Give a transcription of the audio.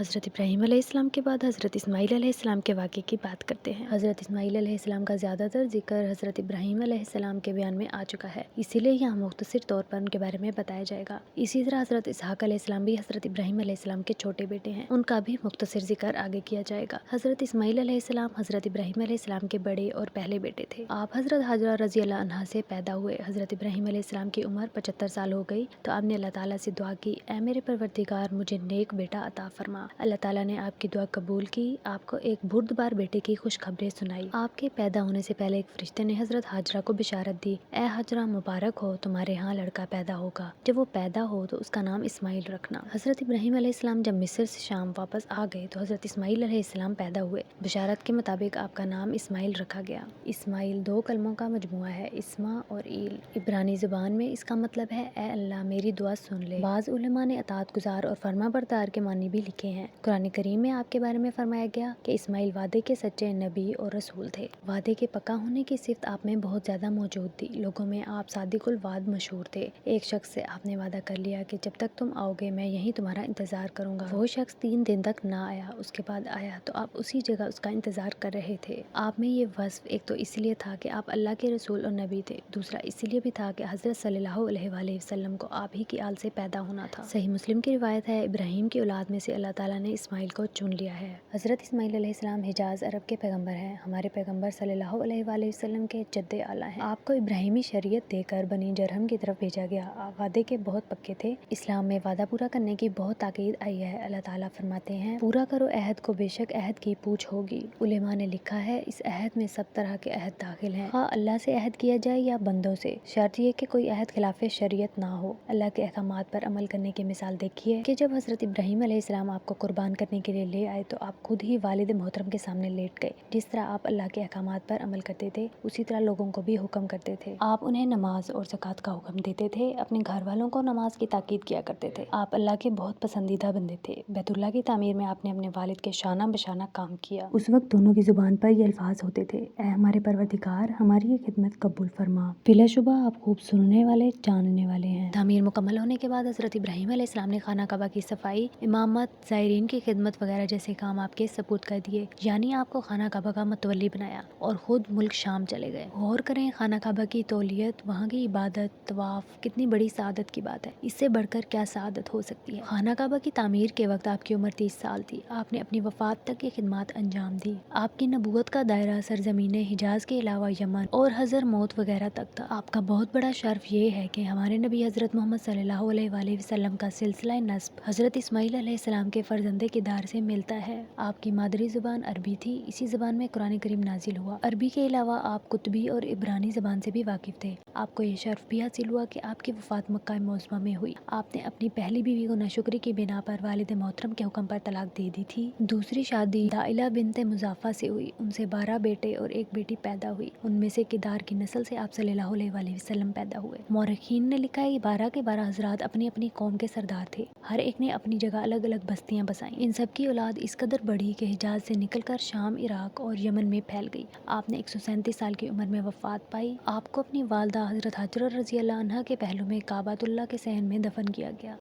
حضرت ابراہیم علیہ السلام کے بعد حضرت اسماعیل علیہ السلام کے واقعے کی بات کرتے ہیں۔ حضرت اسماعیل علیہ السلام کا زیادہ تر ذکر حضرت ابراہیم علیہ السلام کے بیان میں آ چکا ہے، اسی لیے یہاں مختصر طور پر ان کے بارے میں بتایا جائے گا۔ اسی طرح حضرت اسحاق علیہ السلام بھی حضرت ابراہیم علیہ السلام کے چھوٹے بیٹے ہیں، ان کا بھی مختصر ذکر آگے کیا جائے گا۔ حضرت اسماعیل علیہ السلام حضرت ابراہیم علیہ السلام کے بڑے اور پہلے بیٹے تھے۔ آپ حضرت حاجرہ رضی اللہ عنہا سے پیدا ہوئے۔ حضرت ابراہیم علیہ السلام کی عمر 75 سال ہو گئی تو آپ نے اللہ تعالیٰ سے دعا کی، اے میرے پروردگار مجھے نیک بیٹا عطا فرما۔ اللہ تعالیٰ نے آپ کی دعا قبول کی، آپ کو ایک بردبار بیٹے کی خوشخبری سنائی۔ آپ کے پیدا ہونے سے پہلے ایک فرشتے نے حضرت حاجرہ کو بشارت دی، اے حاجرہ مبارک ہو، تمہارے ہاں لڑکا پیدا ہوگا، جب وہ پیدا ہو تو اس کا نام اسماعیل رکھنا۔ حضرت ابراہیم علیہ السلام جب مصر سے شام واپس آ گئے تو حضرت اسماعیل علیہ السلام پیدا ہوئے۔ بشارت کے مطابق آپ کا نام اسماعیل رکھا گیا۔ اسماعیل دو کلموں کا مجموعہ ہے، اسما اور ایل۔ عبرانی زبان میں اس کا مطلب ہے اے اللہ میری دعا سن لے۔ بعض علماء نے اطاعت گزار اور فرما بردار کے معنی بھی لکھے ہیں۔ قرآن کریم میں آپ کے بارے میں فرمایا گیا کہ اسماعیل وعدے کے سچے نبی اور رسول تھے۔ وعدے کے پکا ہونے کی صفت آپ میں بہت زیادہ موجود تھی۔ لوگوں میں آپ صادق الوعد مشہور تھے۔ ایک شخص سے آپ نے وعدہ کر لیا کہ جب تک تم آؤ گے میں یہیں تمہارا انتظار کروں گا۔ وہ شخص 3 دن تک نہ آیا، اس کے بعد آیا تو آپ اسی جگہ اس کا انتظار کر رہے تھے۔ آپ میں یہ وصف ایک تو اس لیے تھا کہ آپ اللہ کے رسول اور نبی تھے، دوسرا اس لیے بھی تھا کہ حضرت صلی اللہ علیہ وآلہ وسلم کو آپ ہی کی آل سے پیدا ہونا تھا۔ صحیح مسلم کی روایت ہے، ابراہیم کی اولاد میں سے اللہ تعالیٰ نے اسماعیل کو چن لیا ہے۔ حضرت اسماعیل علیہ السلام حجاز عرب کے پیغمبر ہیں۔ ہمارے پیغمبر صلی اللہ علیہ وآلہ وسلم کے جد اعلیٰ ہیں۔ آپ کو ابراہیمی شریعت دے کر بنی جرہم کی طرف بھیجا گیا۔ آپ وعدے کے بہت پکے تھے۔ اسلام میں وعدہ پورا کرنے کی بہت تاکید آئی ہے۔ اللہ تعالیٰ فرماتے ہیں، پورا کرو عہد کو، بے شک عہد کی پوچھ ہوگی۔ علماء نے لکھا ہے اس عہد میں سب طرح کے عہد داخل ہیں، خواہ اللہ سے عہد کیا جائے یا بندوں سے، شرط یہ کہ کوئی عہد خلاف شریعت نہ ہو۔ اللہ کے احکامات پر عمل کرنے کی مثال دیکھیے کہ جب حضرت ابراہیم علیہ السلام آپ کو قربان کرنے کے لیے لے آئے تو آپ خود ہی والد محترم کے سامنے لیٹ گئے۔ جس طرح آپ اللہ کے احکامات پر عمل کرتے تھے اسی طرح لوگوں کو بھی حکم کرتے تھے۔ آپ انہیں نماز اور زکوٰۃ کا حکم دیتے تھے، اپنے گھر والوں کو نماز کی تاکید کیا کرتے تھے۔ آپ اللہ کے بہت پسندیدہ بندے تھے۔ بیت اللہ کی تعمیر میں آپ نے اپنے والد کے شانہ بشانہ کام کیا۔ اس وقت دونوں کی زبان پر یہ الفاظ ہوتے تھے، اے ہمارے پروردگار ہماری یہ خدمت قبول فرما۔ بلا شبہ آپ خوب سننے والے جاننے والے ہیں۔ تعمیر مکمل ہونے کے بعد حضرت ابراہیم علیہ السلام نے خانہ کعبہ کی صفائی، امامت، زائرین کی خدمت وغیرہ جیسے کام آپ کے سپرد کر دیے، یعنی آپ کو خانہ کعبہ کا متولی بنایا اور خود ملک شام چلے گئے۔ غور کریں خانہ کعبہ کی تولیت، وہاں کی عبادت، طواف، کتنی بڑی سعادت کی بات ہے۔ اس سے بڑھ کر کیا سعادت ہو سکتی ہے۔ خانہ کعبہ کی تعمیر کے وقت آپ کی عمر 30 سال تھی۔ آپ نے اپنی وفات تک یہ خدمات انجام دی۔ آپ کی نبوت کا دائرہ سرزمین حجاز کے علاوہ یمن اور حضر موت وغیرہ تک تھا۔ آپ کا بہت بڑا شرف یہ ہے کہ ہمارے نبی حضرت محمد صلی اللہ علیہ وآلہ وسلم کا سلسلہ نسب حضرت اسماعیل علیہ السلام کے فرزند کدار سے ملتا ہے۔ آپ کی مادری زبان عربی تھی، اسی زبان میں قرآن کریم نازل ہوا۔ عربی کے علاوہ آپ قطبی اور عبرانی زبان سے بھی واقف تھے۔ آپ کو یہ شرف بھی حاصل ہوا کہ آپ کی وفات مکہ معظمہ میں ہوئی۔ آپ نے اپنی پہلی بیوی کو ناشکری کی بنا پر والد محترم کے حکم پر طلاق دے دی تھی۔ دوسری شادی دائلہ بنت مضافہ سے ہوئی، ان سے 12 بیٹے اور ایک بیٹی پیدا ہوئی۔ ان میں سے کدار کی نسل سے آپ صلی اللہ علیہ وآلہ وسلم پیدا ہوئے۔ مورخین نے لکھا ہے یہ 12 کے 12 حضرات اپنی اپنی قوم کے سردار تھے، ہر ایک نے اپنی جگہ الگ الگ بستیاں بسائیں۔ ان سب کی اولاد اس قدر بڑھی کہ حجاز سے نکل کر شام، عراق اور یمن میں پھیل گئی۔ آپ نے 137 سال کی عمر میں وفات پائی۔ آپ کو اپنی والدہ حضرت حاجرہ رضی اللہ عنہا کے پہلو میں کعبۃ اللہ کے صحن میں دفن کیا گیا۔